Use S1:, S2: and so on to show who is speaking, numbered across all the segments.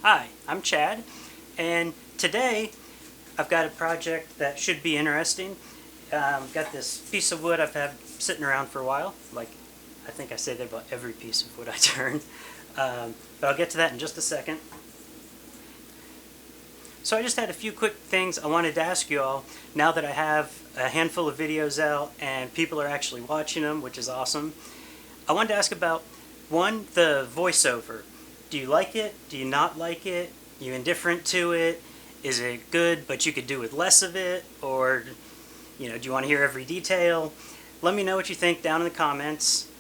S1: Hi, I'm Chad, and today I've got a project that should be interesting. Got this piece of wood I've had sitting around for a while. Like, I think I say that about every piece of wood I turn. But I'll get to that in just a second. So I just had a few quick things I wanted to ask you all now that I have a handful of videos out and people are actually watching them, which is awesome. I wanted to ask about one, the voiceover. Do you like it? Do you not like it? You indifferent to it? Is it good but you could do with less of it? Or, do you want to hear every detail? Let me know what you think down in the comments.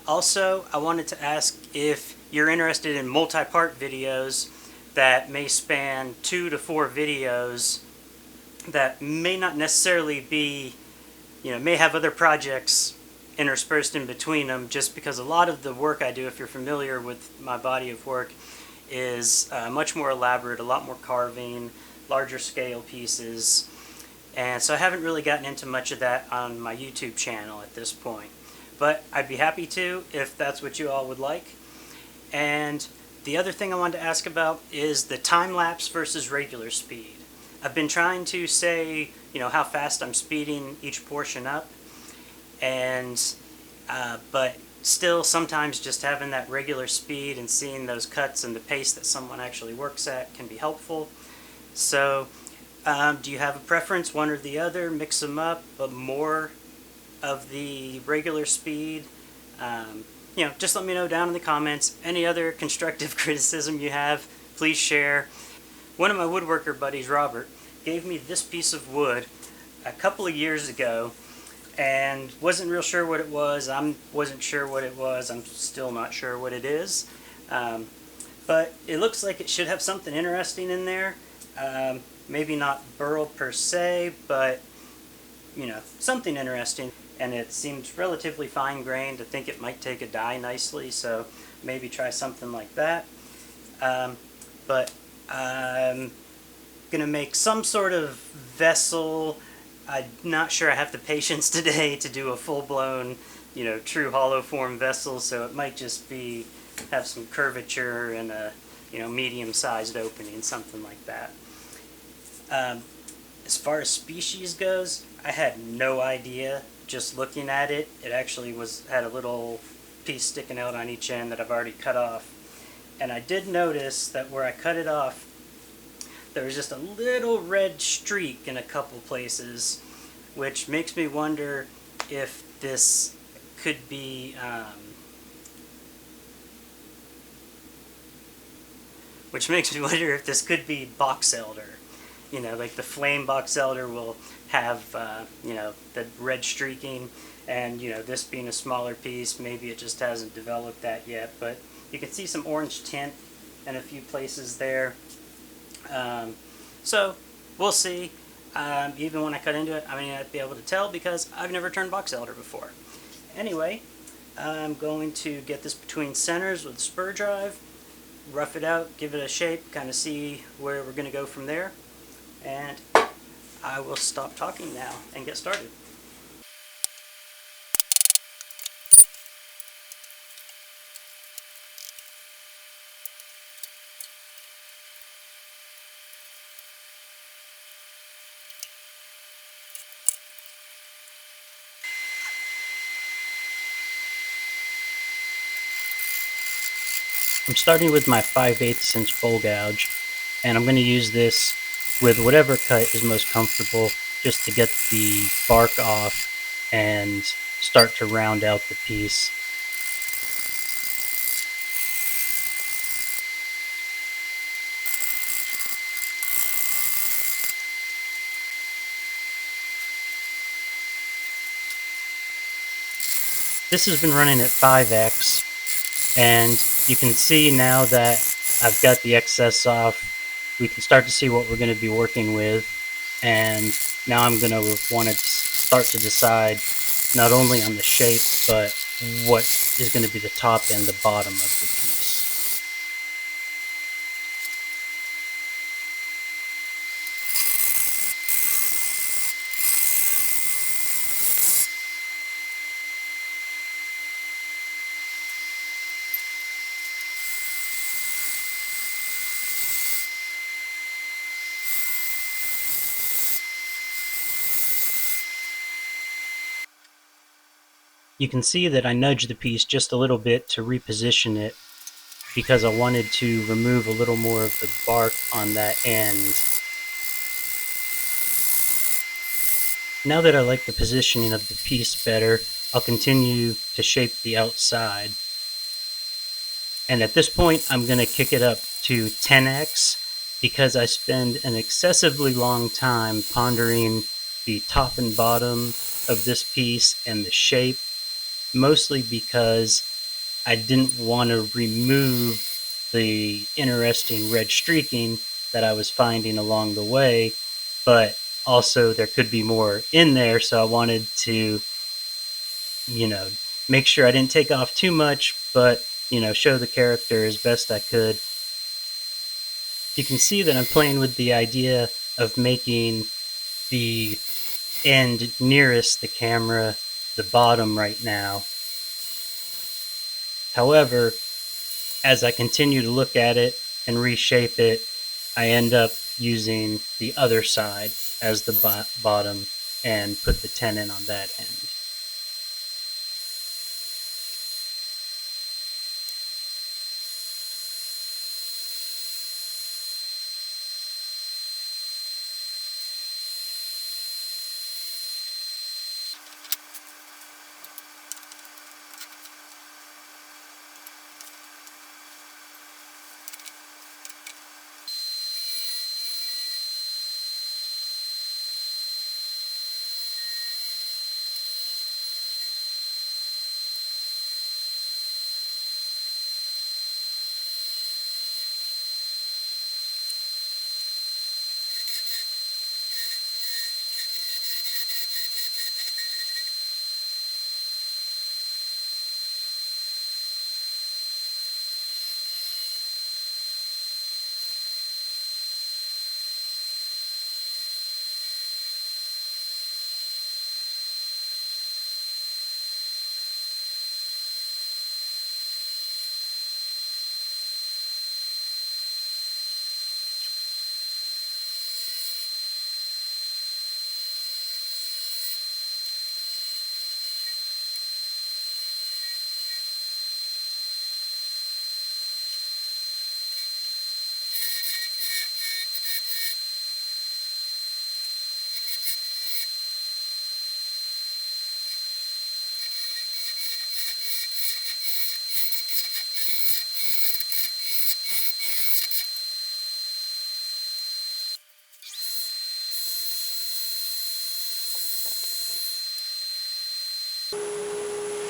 S1: Also, I wanted to ask if you're interested in multi-part videos that may span 2 to 4 videos that may not necessarily be, may have other projects interspersed in between them, just because a lot of the work I do, if you're familiar with my body of work, is much more elaborate, a lot more carving, larger scale pieces. And so I haven't really gotten into much of that on my YouTube channel at this point. But I'd be happy to if that's what you all would like. And the other thing I wanted to ask about is the time lapse versus regular speed. I've been trying to say, how fast I'm speeding each portion up, and but still sometimes just having that regular speed and seeing those cuts and the pace that someone actually works at can be helpful. So do you have a preference, one or the other? Mix them up, but more of the regular speed. Just let me know down in the comments. Any other constructive criticism you have, please share. One of my woodworker buddies, Robert, gave me this piece of wood a couple of years ago and wasn't real sure what it was. I wasn't sure what it was. I'm still not sure what it is. But it looks like it should have something interesting in there. Maybe not burl per se, but something interesting. And it seems relatively fine-grained. I think it might take a die nicely, so maybe try something like that. But I'm going to make some sort of vessel. I'm not sure I have the patience today to do a full-blown, true hollow form vessel, so it might just be, have some curvature and a, medium-sized opening, something like that. As far as species goes, I had no idea. Just looking at it, it actually had a little piece sticking out on each end that I've already cut off. And I did notice that where I cut it off, there was just a little red streak in a couple places, which makes me wonder if this could be box elder. Like the flame box elder will have, the red streaking, and, this being a smaller piece, maybe it just hasn't developed that yet, but you can see some orange tint in a few places there. So, we'll see. Even when I cut into it, I may not be able to tell because I've never turned box elder before. Anyway, I'm going to get this between centers with a spur drive, rough it out, give it a shape, kind of see where we're going to go from there. And I will stop talking now and get started. I'm starting with my 5/8 inch bowl gouge, and I'm going to use this with whatever cut is most comfortable just to get the bark off and start to round out the piece. This has been running at 5x, and you can see now that I've got the excess off, we can start to see what we're going to be working with, and now I'm going to want to start to decide not only on the shape, but what is going to be the top and the bottom of the piece. You can see that I nudged the piece just a little bit to reposition it because I wanted to remove a little more of the bark on that end. Now that I like the positioning of the piece better, I'll continue to shape the outside. And at this point, I'm going to kick it up to 10x because I spend an excessively long time pondering the top and bottom of this piece and the shape, mostly because I didn't want to remove the interesting red streaking that I was finding along the way, but also there could be more in there, so I wanted to, make sure I didn't take off too much, but, show the character as best I could. You can see that I'm playing with the idea of making the end nearest the camera the bottom right now. However, as I continue to look at it and reshape it, I end up using the other side as the bottom and put the tenon on that end.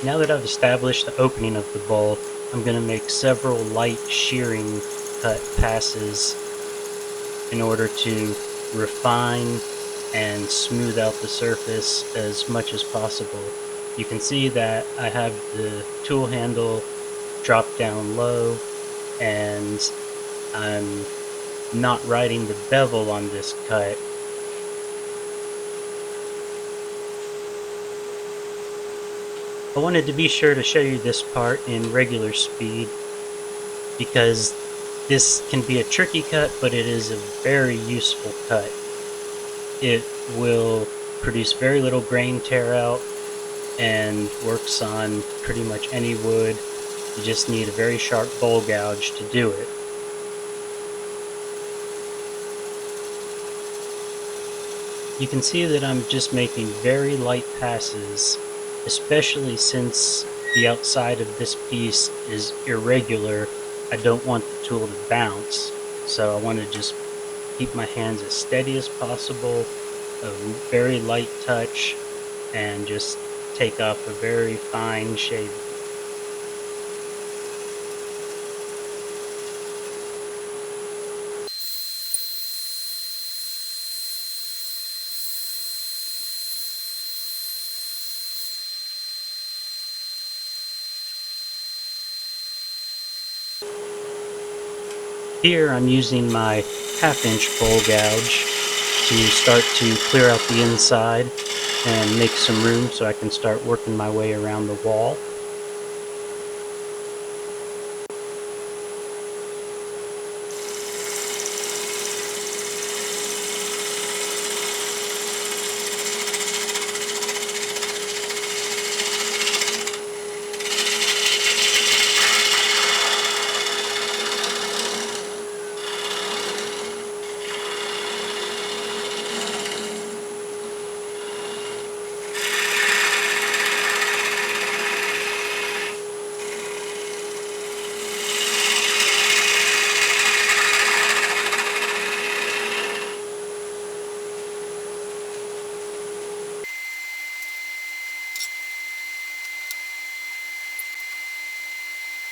S1: Now that I've established the opening of the bowl, I'm going to make several light shearing cut passes in order to refine and smooth out the surface as much as possible. You can see that I have the tool handle dropped down low, and I'm not riding the bevel on this cut. I wanted to be sure to show you this part in regular speed because this can be a tricky cut, but it is a very useful cut. It will produce very little grain tear out and works on pretty much any wood. You just need a very sharp bowl gouge to do it. You can see that I'm just making very light passes, especially since the outside of this piece is irregular. I don't want the tool to bounce, so I want to just keep my hands as steady as possible, a very light touch, and just take off a very fine shave. Here I'm using my 1/2 inch bowl gouge to start to clear out the inside and make some room so I can start working my way around the wall.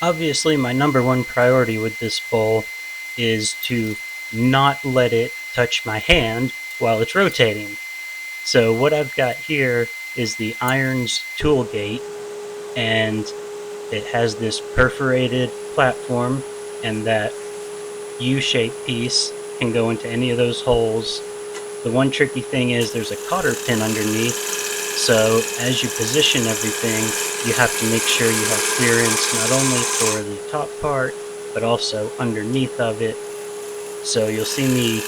S1: Obviously, my number one priority with this bowl is to not let it touch my hand while it's rotating. So what I've got here is the Irons tool gate, and it has this perforated platform, and that U-shaped piece can go into any of those holes. The one tricky thing is there's a cotter pin underneath, so as you position everything, you have to make sure you have clearance not only for the top part, but also underneath of it. So you'll see me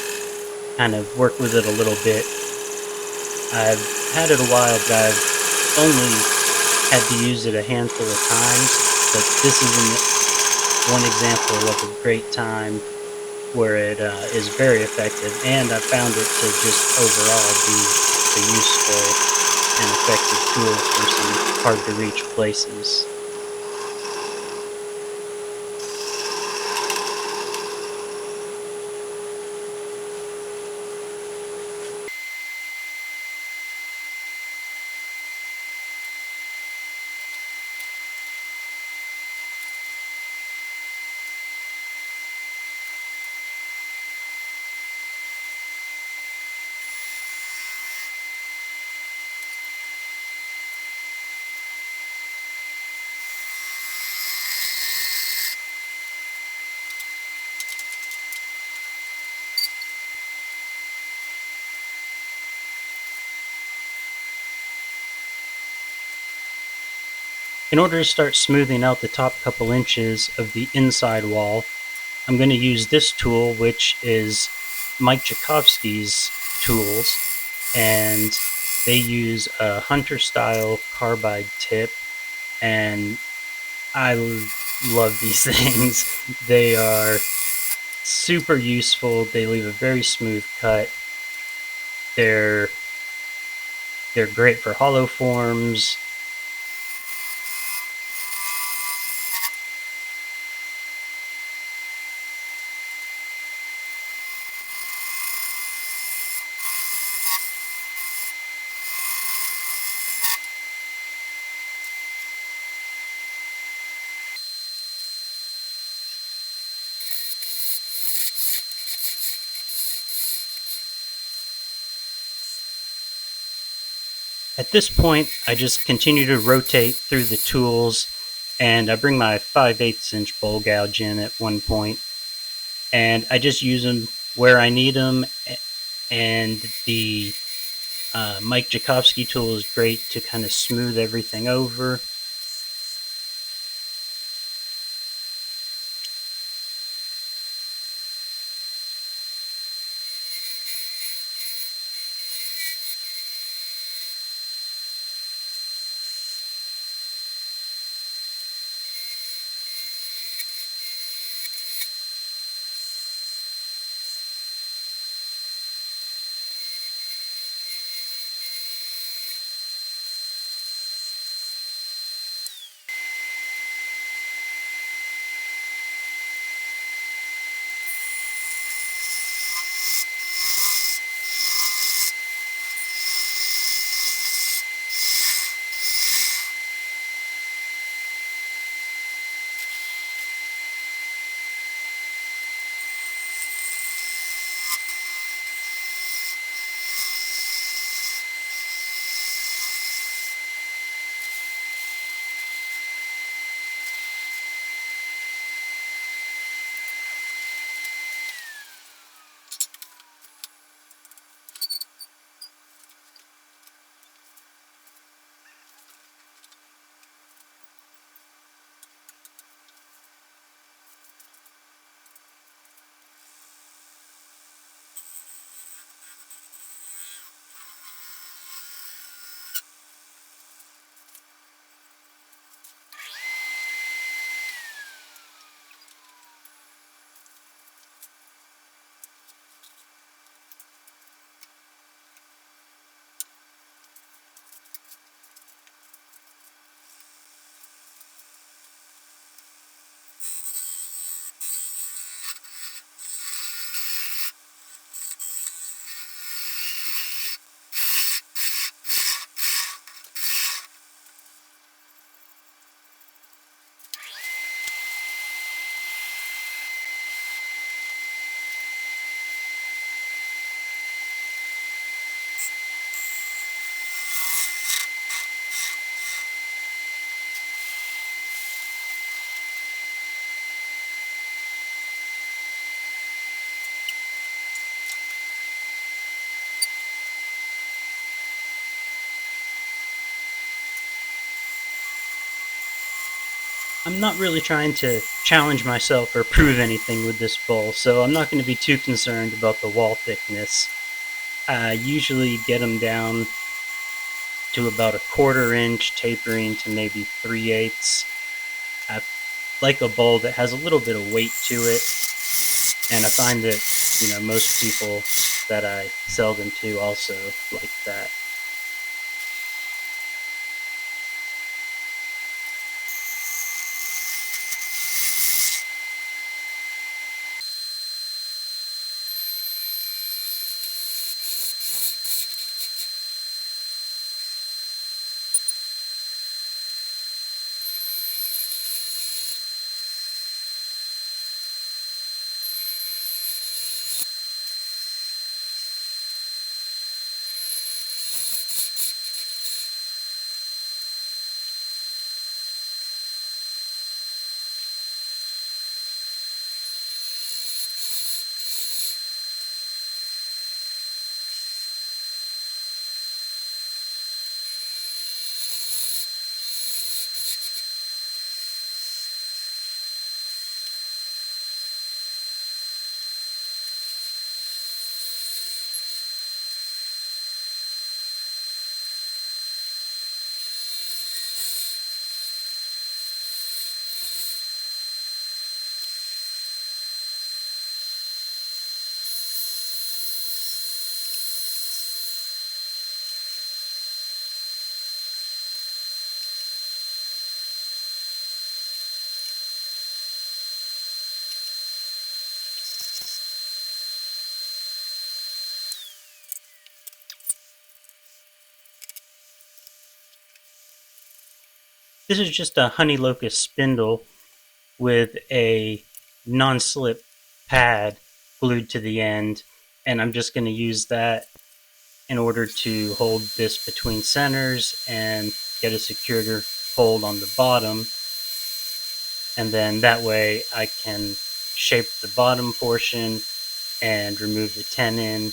S1: kind of work with it a little bit. I've had it a while, but I've only had to use it a handful of times, but this is one example of a great time where it is very effective, and I found it to just overall be a useful and effective tool for some hard to reach places. In order to start smoothing out the top couple inches of the inside wall, I'm going to use this tool, which is Mike Jakovsky's tools, and they use a hunter style carbide tip, and I love these things. They are super useful. They leave a very smooth cut. They're great for hollow forms. At this point, I just continue to rotate through the tools, and I bring my 5/8 inch bowl gouge in at one point, and I just use them where I need them. And the Mike Jakovsky tool is great to kind of smooth everything over. I'm not really trying to challenge myself or prove anything with this bowl, so I'm not going to be too concerned about the wall thickness. I usually get them down to about a 1/4 inch, tapering to maybe 3/8. I like a bowl that has a little bit of weight to it, and I find that, most people that I sell them to also like that. This is just a honey locust spindle with a non-slip pad glued to the end, and I'm just going to use that in order to hold this between centers and get a secure hold on the bottom, and then that way I can shape the bottom portion and remove the tenon.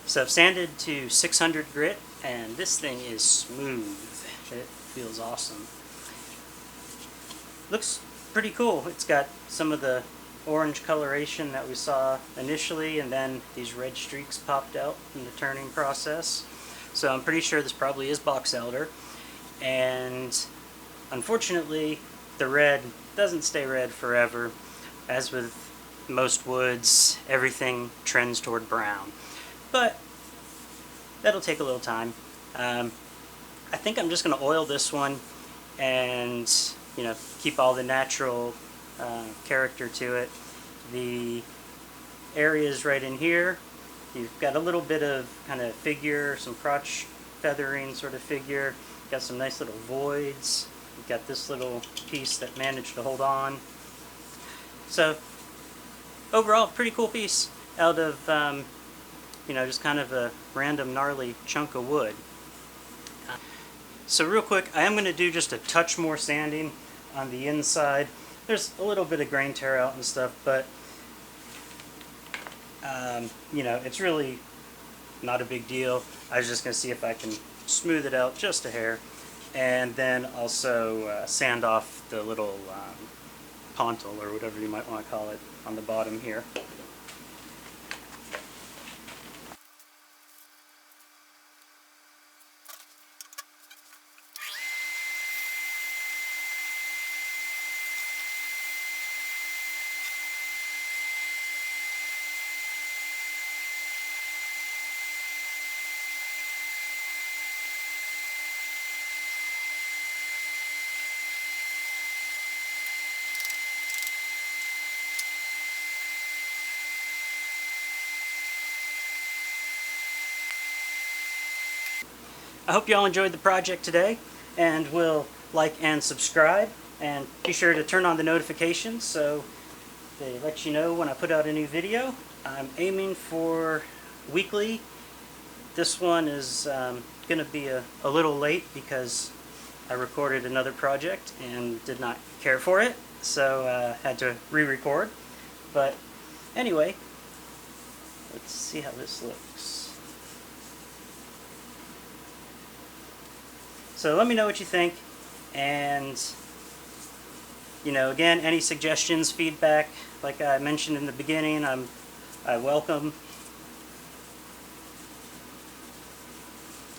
S1: So I've sanded to 600 grit, and this thing is smooth. It feels awesome. Looks pretty cool. It's got some of the orange coloration that we saw initially, and then these red streaks popped out in the turning process. So I'm pretty sure this probably is box elder. And unfortunately, the red doesn't stay red forever. As with most woods, everything trends toward brown. But that'll take a little time. I think I'm just going to oil this one and, keep all the natural character to it. The areas right in here, you've got a little bit of kind of figure, some crotch feathering sort of figure. Got some nice little voids. You've got this little piece that managed to hold on. So overall, pretty cool piece out of, just kind of a random gnarly chunk of wood. So real quick, I am going to do just a touch more sanding on the inside. There's a little bit of grain tear out and stuff, but it's really not a big deal. I was just going to see if I can smooth it out just a hair, and then also sand off the little pontil, or whatever you might want to call it, on the bottom here. I hope you all enjoyed the project today, and will like and subscribe, and be sure to turn on the notifications so they let you know when I put out a new video. I'm aiming for weekly. This one is going to be a little late because I recorded another project and did not care for it, so had to re-record. But anyway, let's see how this looks. So let me know what you think, and again, any suggestions, feedback, like I mentioned in the beginning, I welcome.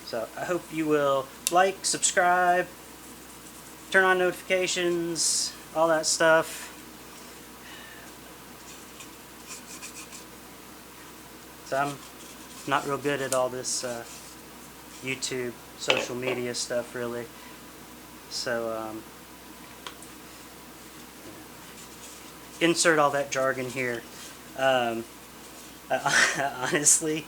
S1: So I hope you will like, subscribe, turn on notifications, all that stuff. So I'm not real good at all this YouTube, social media stuff, really. So insert all that jargon here. I honestly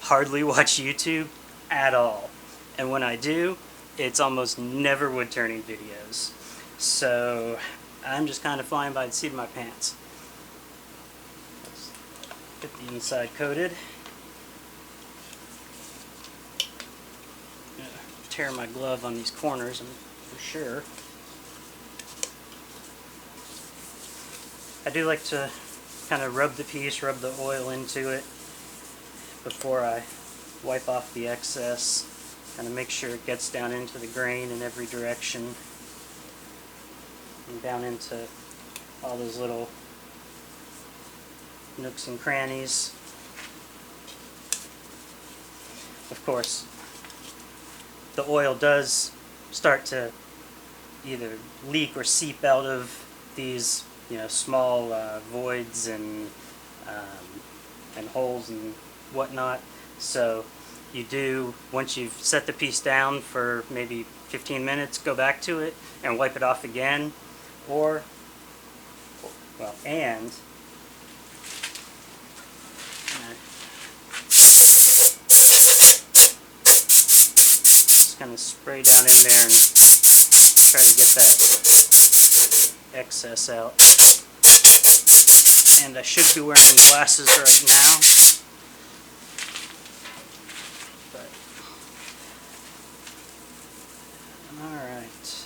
S1: hardly watch YouTube at all, and when I do, it's almost never wood turning videos. So I'm just kind of flying by the seat of my pants. Let's get the inside coated. Tear my glove on these corners, for sure. I do like to kind of rub the piece, rub the oil into it before I wipe off the excess. Kind of make sure it gets down into the grain in every direction and down into all those little nooks and crannies. Of course, the oil does start to either leak or seep out of these small voids and holes and whatnot. So you do, once you've set the piece down for maybe 15 minutes, go back to it and wipe it off again, or just kind of spray down in there and try to get that excess out. And I should be wearing glasses right now. Alright.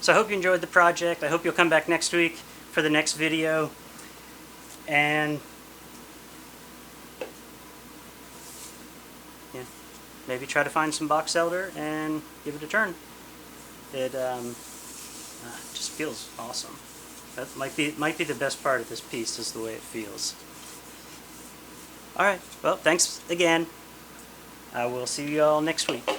S1: So I hope you enjoyed the project. I hope you'll come back next week for the next video. And maybe try to find some box elder and give it a turn. It just feels awesome. That might be the best part of this piece, is the way it feels. Alright, well, thanks again. I will see you all next week.